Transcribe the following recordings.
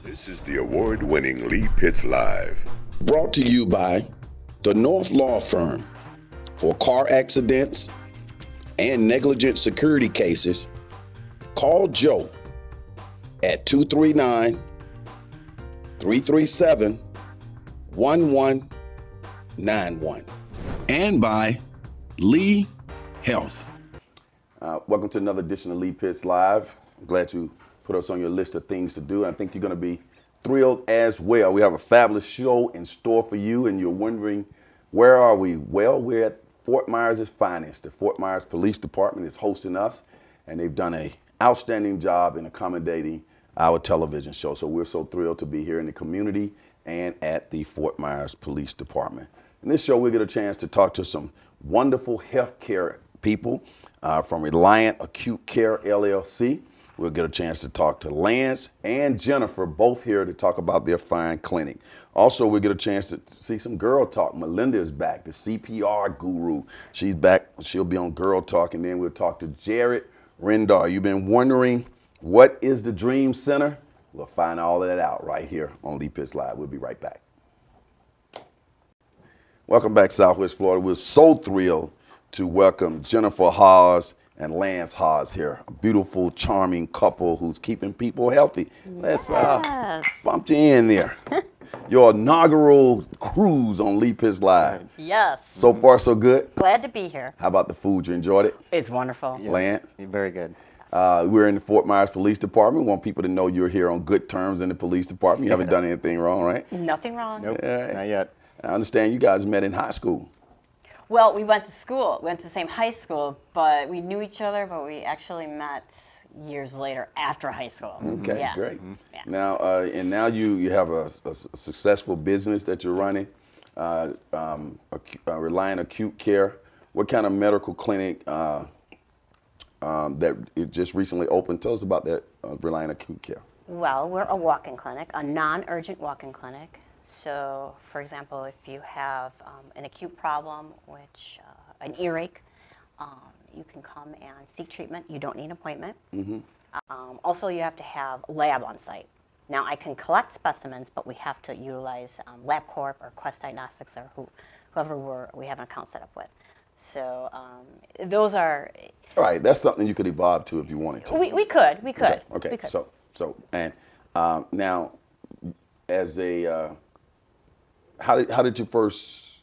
This is the award-winning Lee Pitts Live. Brought to you by the North Law Firm. For car accidents and negligent security cases, call Joe at 239-337-1191. And by Lee Health. Welcome to another edition of Lee Pitts Live. I'm glad you put us on your list of things to do. I think you're going to be thrilled as well. We have a fabulous show in store for you, and you're wondering, where are we? Well, we're at Fort Myers' finest. The Fort Myers Police Department is hosting us, and they've done an outstanding job in accommodating our television show. So we're so thrilled to be here in the community and at the Fort Myers Police Department. In this show, we get a chance to talk to some wonderful healthcare people from Reliant Acute Care LLC. We'll get a chance to talk to Lance and Jennifer, both here to talk about their fine clinic. Also, we'll get a chance to see some Girl Talk. Melinda is back, the CPR guru. She's back. She'll be on Girl Talk, and then we'll talk to Jared Rendar. You've been wondering, what is the Dream Center? We'll find all of that out right here on Lee Pitts Live. We'll be right back. Welcome back, Southwest Florida. We're so thrilled to welcome Jennifer Haas and Lance Haas here, a beautiful, charming couple who's keeping people healthy. Let's bump you in there. Your inaugural cruise on Lee Pitts Live. Yes. So far, so good? Glad to be here. How about the food? You enjoyed it? It's wonderful. Yeah. Lance? Very good. We're in the Fort Myers Police Department. We want people to know you're here on good terms in the police department. You haven't done anything wrong, right? Nothing wrong. Nope, Yeah. not yet. I understand you guys met in high school. Well, we went to school. We went to the same high school, but we knew each other, but we actually met years later after high school. Okay, Yeah. great. Yeah. Now, now you have a successful business that you're running, Reliant Acute Care. What kind of medical clinic that it just recently opened? Tell us about that, Reliant Acute Care. Well, we're a walk-in clinic, a non-urgent walk-in clinic. So, for example, if you have an acute problem, which an earache, you can come and seek treatment. You don't need an appointment. Also, you have to have lab on site. Now, I can collect specimens, but we have to utilize LabCorp or Quest Diagnostics or whoever we have an account set up with. So those are. All right, that's something you could evolve to if you wanted to. We could. Okay. We could. So and now, as a how did you first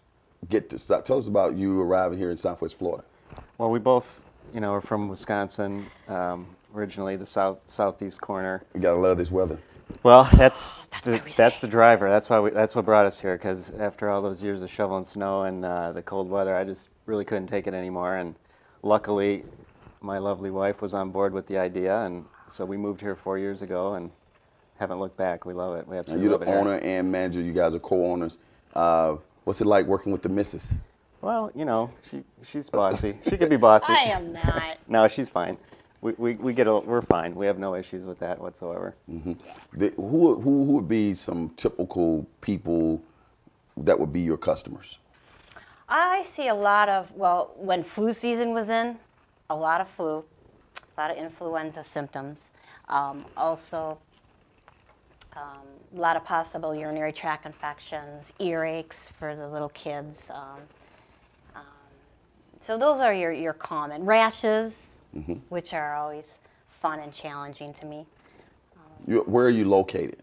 get to start? Tell us about you arriving here in Southwest Florida. Well, we both, are from Wisconsin, originally the southeast corner. You gotta love this weather. Well, that's why we the stay. driver. That's what brought us here. Because after all those years of shoveling snow and the cold weather, I just really couldn't take it anymore. And luckily, my lovely wife was on board with the idea, and so we moved here 4 years ago and haven't looked back. We love it. We Now, absolutely you're love the it here. owner and manager. You guys are co-owners. What's it like working with the missus? Well, she's bossy. She could be bossy. I am not. No, she's fine. We're fine. We have no issues with that whatsoever. Who would be some typical people that would be your customers? I see a lot of, when flu season was in, a lot of flu, a lot of influenza symptoms. Also, a lot of possible urinary tract infections, earaches for the little kids. So those are your common rashes, which are always fun and challenging to me. Where are you located?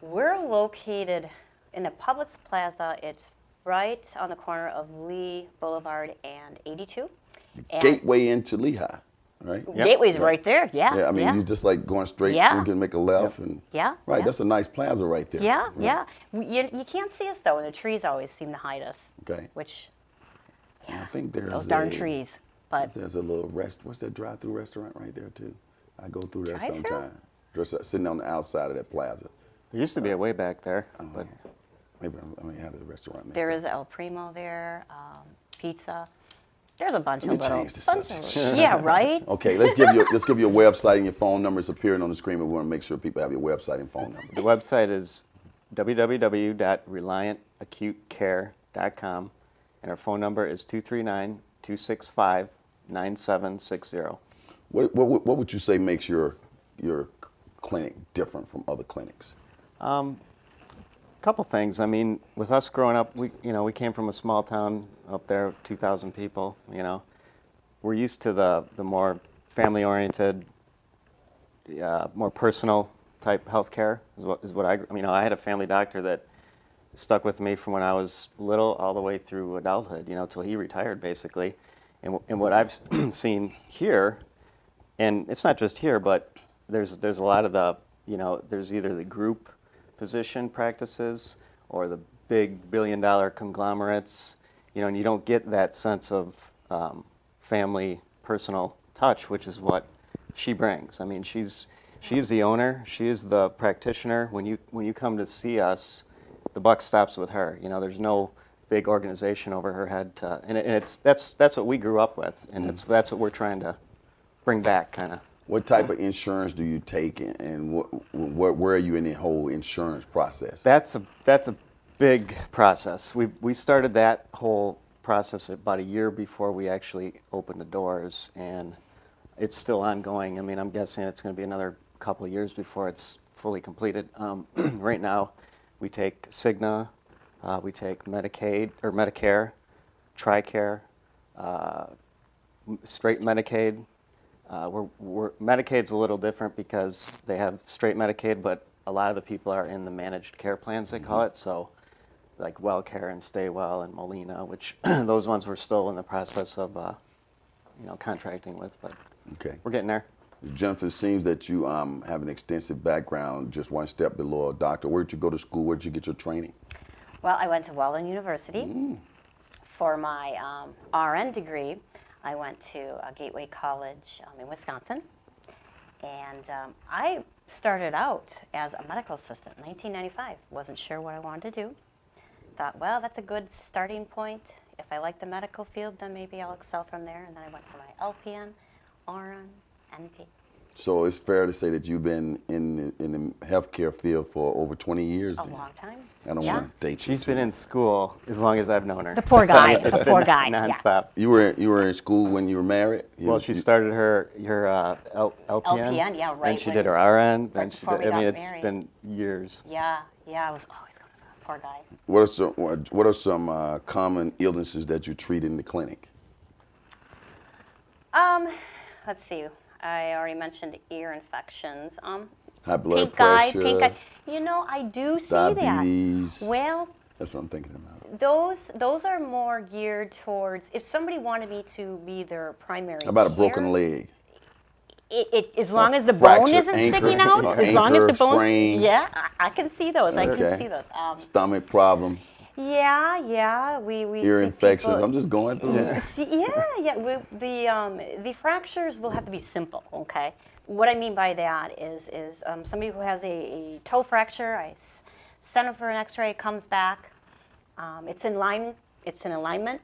We're located in the Publix Plaza. It's right on the corner of Lee Boulevard and 82. And Gateway into Lehigh, right? Yep. Gateway's right there. Yeah. Yeah, I mean, you just like going straight. Yeah. You can make a left and. Yeah. Right, yeah. that's a nice plaza right there. Yeah, Right. yeah. You can't see us though, and the trees always seem to hide us. Okay. Which, I think there's those darn trees. But There's a little what's that drive-through restaurant right there too? I go through there Drive-thru? sometime. Just sitting on the outside of that plaza. There used to be a way back there, but Maybe I may have the restaurant next there time. is El Primo there, pizza. There's a bunch Let me of little. change the subject. Yeah, right. Okay, let's give you a website and your phone number is appearing on the screen, but we want to make sure people have your website and phone number. the website is www.reliantacutecare.com, and our phone number is 239-265-9760. What would you say makes your clinic different from other clinics? Couple things. I mean, with us growing up, we came from a small town up there, 2,000 people. We're used to the more family-oriented, more personal type healthcare. Is what I had a family doctor that stuck with me from when I was little all the way through adulthood. Till he retired, basically. And what I've seen here, and it's not just here, but there's a lot of there's either the group physician practices or the big billion-dollar conglomerates, and you don't get that sense of family, personal touch, which is what she brings. I mean, she's the owner, she is the practitioner. When you come to see us, the buck stops with her. There's no big organization over her head, that's what we grew up with, and that's what we're trying to bring back, kind of. What type of insurance do you take, and where are you in the whole insurance process? That's a big process. We started that whole process about a year before we actually opened the doors, and it's still ongoing. I mean, I'm guessing it's going to be another couple of years before it's fully completed. Right now, we take Cigna, we take Medicaid or Medicare, TRICARE, straight Medicaid. Medicaid's a little different because they have straight Medicaid, but a lot of the people are in the managed care plans, they call it. So, like WellCare and Stay Well and Molina, which those ones we're still in the process of, contracting with, but we're getting there. Jennifer, it seems that you have an extensive background, just one step below a doctor. Where did you go to school? Where did you get your training? Well, I went to Welland University for my RN degree. I went to Gateway College in Wisconsin, and I started out as a medical assistant in 1995. Wasn't sure what I wanted to do. Thought, well, that's a good starting point. If I like the medical field, then maybe I'll excel from there. And then I went for my LPN, RN, NP. So it's fair to say that you've been in the healthcare field for over 20 years. A long time. I don't want to date you. She's been in school as long as I've known her. The poor guy. The poor guy. Nonstop. Yeah. You were in school when you were married? Well, she started her LPN. LPN, yeah, right. Then she did her RN. Then right she before did. we got It's married. been years. Yeah, I was always going to say, poor guy. What are some common illnesses that you treat in the clinic? Let's see. I already mentioned ear infections. High blood Pink eye, pressure. pink eye. I do see diabetes. that. Well, That's what I'm thinking about. those are more geared towards if somebody wanted me to be their primary. How about a care, broken leg? As long as the bone fractured isn't ankle, sticking out, or as long as the anchor, bone. sprain. Yeah, I can see those. I Okay. can see those. Stomach problems, Yeah. We ear see infections. people- I'm just going through it. The fractures will have to be simple, okay? What I mean by that is somebody who has a toe fracture, I send them for an x-ray, comes back, it's in alignment.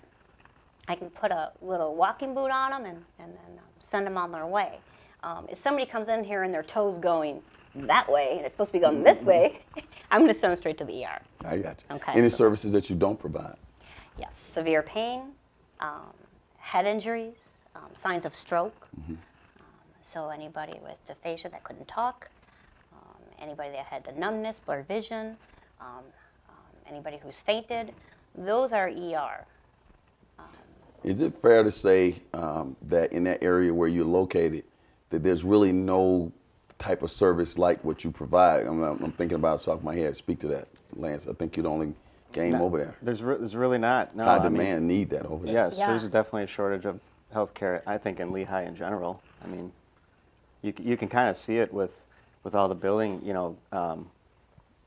I can put a little walking boot on them and then send them on their way. If somebody comes in here and their toe's going that way and it's supposed to be going this way, I'm going to send them straight to the ER. I got you. Okay. Any services that you don't provide? Yes, severe pain, head injuries, signs of stroke. So anybody with dysphagia that couldn't talk, anybody that had the numbness, blurred vision, anybody who's fainted, those are ER. Is it fair to say that in that area where you're located, that there's really no type of service like what you provide? I'm thinking about off my head. Speak to that, Lance. I think you're the only game over there. There's really not. No, High demand, need that over there. Yes, Yeah. there's definitely a shortage of healthcare. I think in Lehigh in general. I mean, you can kind of see it with all the building.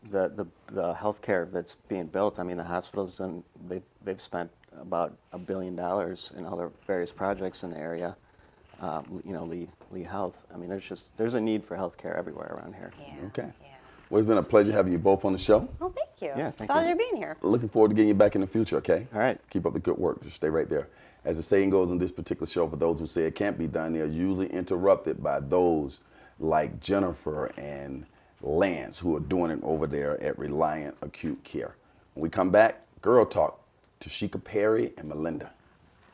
The healthcare that's being built. I mean, the hospitals and they've spent about $1 billion in other various projects in the area. Lee Health. I mean, there's a need for healthcare everywhere around here. Yeah. Okay. Yeah. Well, it's been a pleasure having you both on the show. Well, thank you. Yeah, It's a thank you. pleasure being here. Looking forward to getting you back in the future, okay? All right. Keep up the good work. Just stay right there. As the saying goes on this particular show, for those who say it can't be done, they're usually interrupted by those like Jennifer and Lance who are doing it over there at Reliant Acute Care. When we come back, Girl Talk, Tashika Perry and Melinda.